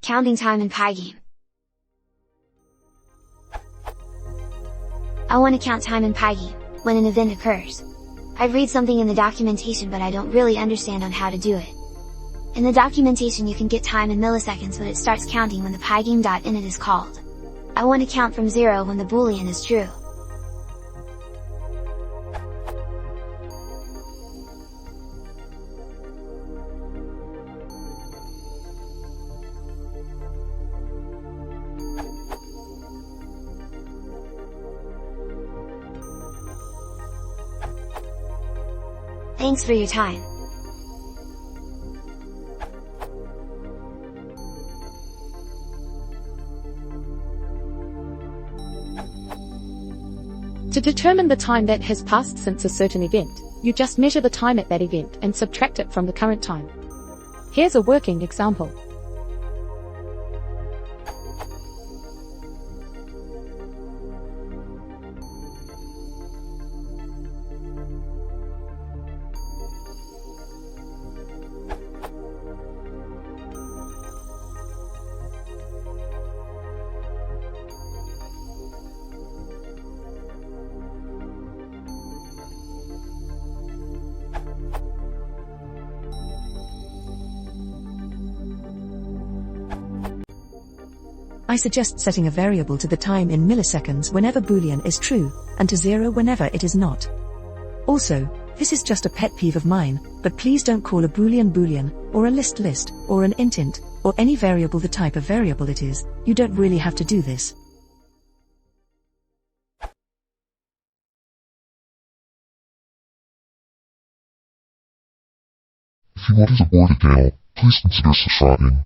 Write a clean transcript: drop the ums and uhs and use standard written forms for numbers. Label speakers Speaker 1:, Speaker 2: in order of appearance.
Speaker 1: Counting time in Pygame. I want to count time in Pygame, when an event occurs. I read something in the documentation but I don't really understand on how to do it. In the documentation you can get time in milliseconds when it starts counting when the pygame.init is called. I want to count from 0 when the boolean is true. Thanks for your time.
Speaker 2: To determine the time that has passed since a certain event, you just measure the time at that event and subtract it from the current time. Here's a working example.
Speaker 3: I suggest setting a variable to the time in milliseconds whenever boolean is true, and to 0 whenever it is not. Also, this is just a pet peeve of mine, but please don't call a boolean boolean, or a list list, or an int, or any variable the type of variable it is. You don't really have to do this.
Speaker 4: If you want to support the channel, please consider subscribing.